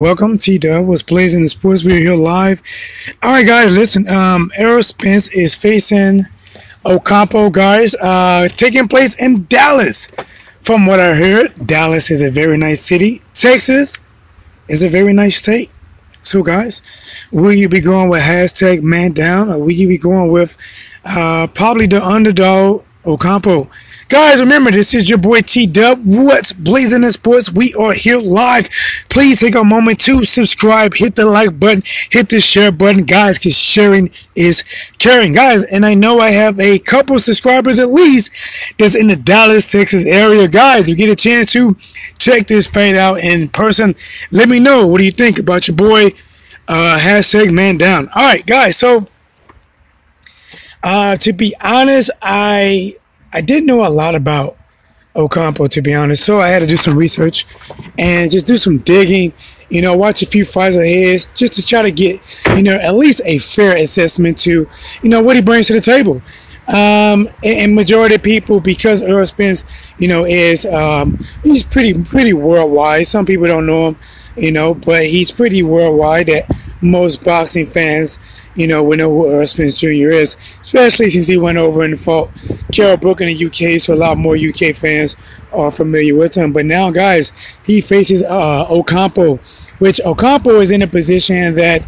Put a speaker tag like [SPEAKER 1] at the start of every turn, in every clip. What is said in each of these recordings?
[SPEAKER 1] Welcome, T-Dub was Blazing the Sports. We're here live. All right, guys, listen. Spence is facing Ocampo, guys. Taking place in Dallas. From what I heard, Dallas is a very nice city. Texas is a very nice state. So, guys, will you be going with hashtag man down, or will you be going with probably the underdog, Ocampo? Guys, remember, this is your boy T-Dub. What's Blazing the Sports? We are here live. Please take a moment to subscribe, hit the like button, hit the share button, guys, because sharing is caring, guys. And I know I have a couple subscribers at least that's in the Dallas, Texas area. Guys, you get a chance to check this fight out in person. Let me know, what do you think about your boy, hashtag man down. All right, guys, so to be honest, I didn't know a lot about Ocampo, to be honest, so I had to do some research and just do some digging, watch a few fights of his just to try to get, at least a fair assessment to, what he brings to the table. And majority of people, because Errol Spence, is he's pretty worldwide. Some people don't know him, but he's pretty worldwide that most boxing fans, we know who Errol Spence Jr. is, especially since he went over and fought Carol Brook in the UK, so a lot more UK fans are familiar with him. But now, guys, he faces Ocampo, which Ocampo is in a position that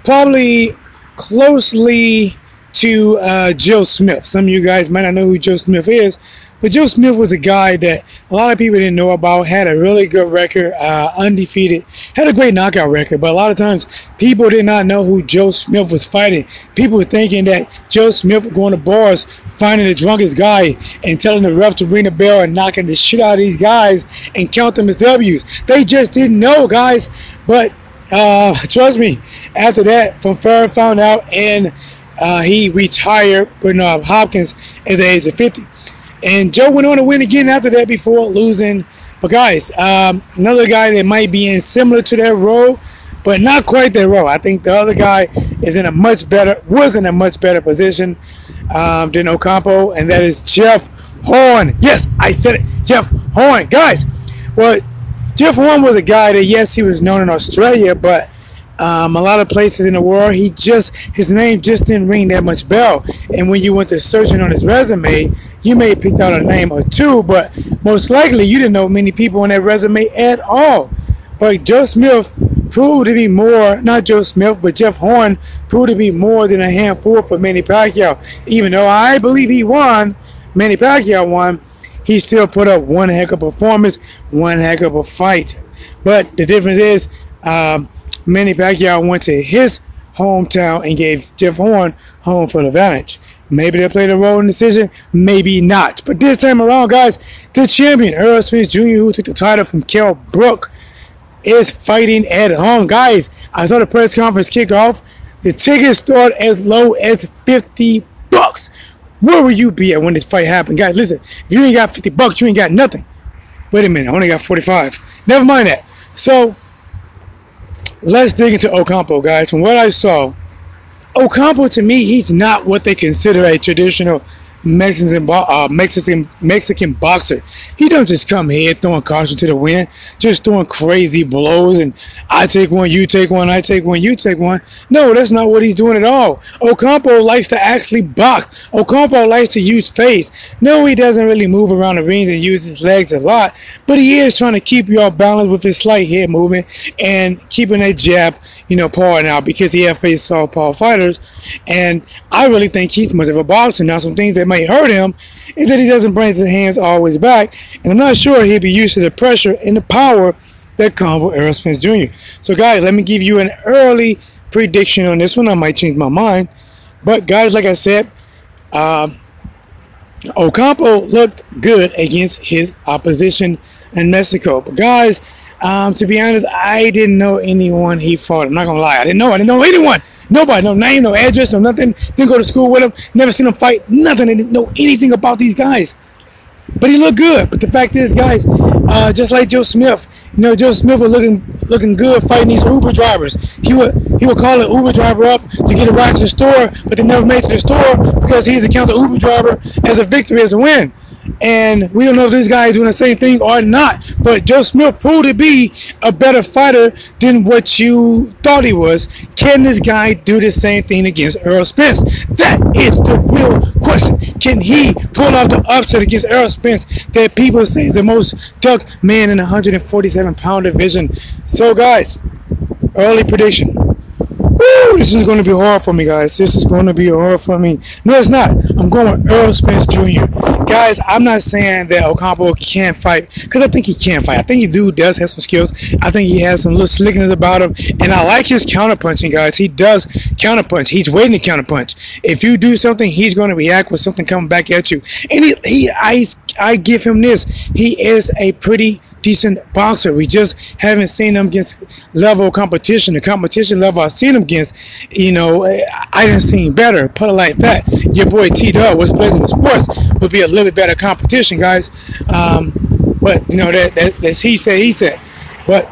[SPEAKER 1] probably closely to Joe Smith. Some of you guys might not know who Joe Smith is, but Joe Smith was a guy that a lot of people didn't know about, had a really good record, undefeated, had a great knockout record, but a lot of times people did not know who Joe Smith was fighting. People were thinking that Joe Smith was going to bars, finding the drunkest guy and telling the ref to ring the bell and knocking the shit out of these guys and count them as W's. They just didn't know, guys, but trust me, after that, from Farrah found out and he retired with Hopkins at the age of 50. And Joe went on to win again after that before losing. But guys, another guy that might be in similar to that role, but not quite that role. I think the other guy was in a much better position than Ocampo, and that is Jeff Horn. Yes, I said it, Jeff Horn. Guys, well, Jeff Horn was a guy that, yes, he was known in Australia, but a lot of places in the world, his name just didn't ring that much bell. And when you went to searching on his resume, you may have picked out a name or two, but most likely you didn't know many people on that resume at all. But Joe Smith proved to be more, not Joe Smith, but Jeff Horn proved to be more than a handful for Manny Pacquiao. Even though I believe he won, Manny Pacquiao won, he still put up one heck of a performance, one heck of a fight. But the difference is, Manny Pacquiao went to his hometown and gave Jeff Horn home field advantage. Maybe they played a role in the decision, maybe not. But this time around, guys, the champion, Errol Spence Jr., who took the title from Carol Brook, is fighting at home. Guys, I saw the press conference kickoff. The tickets start as low as $50. Where will you be at when this fight happened? Guys, listen, if you ain't got $50, you ain't got nothing. Wait a minute, I only got 45. Never mind that. So, let's dig into Ocampo, guys. From what I saw, Ocampo, to me, he's not what they consider a traditional Mexican boxer. He don't just come here throwing caution to the wind, just throwing crazy blows and I take one, you take one, I take one, you take one. No, that's not what he's doing at all. Ocampo likes to actually box. Ocampo likes to use face. No, he doesn't really move around the rings and use his legs a lot, but he is trying to keep you off balance with his slight head movement and keeping that jab, pouring out, because he has faced southpaw fighters, and I really think he's much of a boxer. Now, some things that might hurt him is that he doesn't bring his hands always back, and I'm not sure he'll be used to the pressure and the power that comes with Errol Spence Jr. So, guys, let me give you an early prediction on this one. I might change my mind, but guys, like I said, Ocampo looked good against his opposition in Mexico. But guys, to be honest, I didn't know anyone he fought. I'm not gonna lie, I didn't know anyone. Nobody, no name, no address, no nothing. Didn't go to school with him. Never seen him fight. Nothing. I didn't know anything about these guys. But he looked good. But the fact is, guys, just like Joe Smith, Joe Smith was looking good fighting these Uber drivers. He would call an Uber driver up to get a ride to the store, but they never made it to the store because he's accounted the Uber driver as a victory, as a win. And we don't know if this guy is doing the same thing or not. But Joe Smith proved to be a better fighter than what you thought he was. Can this guy do the same thing against Errol Spence? That is the real question. Can he pull off the upset against Errol Spence that people say is the most dug man in the 147-pound division? So, guys, early prediction. Woo, this is going to be hard for me, guys. This is going to be hard for me. No, it's not. I'm going with Errol Spence Jr. Guys, I'm not saying that Ocampo can't fight, because I think he can fight. I think the dude does have some skills. I think he has some little slickness about him. And I like his counterpunching, guys. He does counterpunch. He's waiting to counterpunch. If you do something, he's going to react with something coming back at you. And I give him this. He is a pretty decent boxer. We just haven't seen him against level competition. The competition level I've seen him against, I didn't see him better. Put it like that. Your boy T-Dub was playing in the sports would be a little bit better competition, guys. But that's he said. But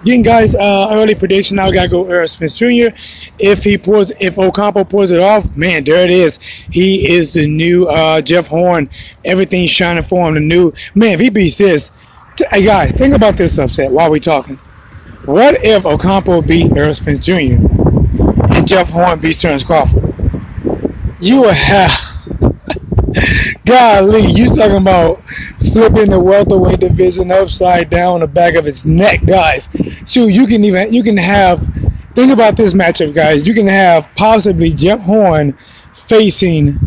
[SPEAKER 1] again, guys, early prediction. Now we gotta go Errol Spence Jr. If Ocampo pulls it off, man, there it is. He is the new Jeff Horn. Everything's shining for him. The new man. If he beats this, hey guys, think about this upset while we're talking. What if Ocampo beat Errol Spence Jr. and Jeff Horn beats Terence Crawford? You will have. Golly, you talking about flipping the welterweight division upside down on the back of its neck, guys. Shoot, you can have, think about this matchup, guys. You can have possibly Jeff Horn facing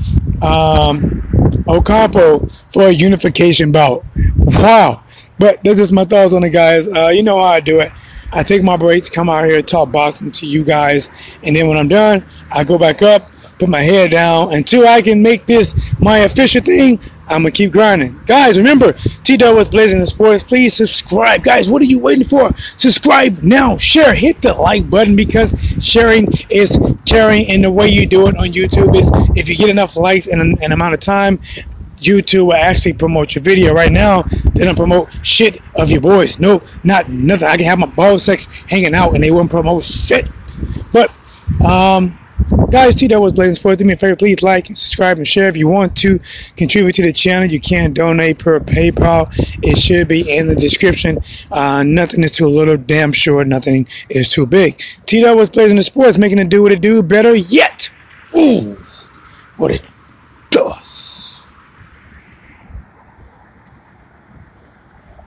[SPEAKER 1] Ocampo for a unification bout. Wow. But that's just my thoughts on it, guys. You know how I do it. I take my breaks, come out here, talk boxing to you guys, and then when I'm done, I go back up, put my head down until I can make this my official thing. I'm going to keep grinding. Guys, remember, T-Dub was Blazing the Sports. Please subscribe. Guys, what are you waiting for? Subscribe now. Share. Hit the like button, because sharing is caring. And the way you do it on YouTube is if you get enough likes in an amount of time, YouTube will actually promote your video. Right now, they don't promote shit of your boys. No, not nothing. I can have my ball sex hanging out and they wouldn't promote shit. But, guys, T-Dub was Blazing Sports. Do me a favor, please like and subscribe and share. If you want to contribute to the channel, you can donate per PayPal. It should be in the description. Nothing is too little, damn sure nothing is too big. T-Dub was Blazing the Sports, making it do what it do. Better yet, ooh, what it does.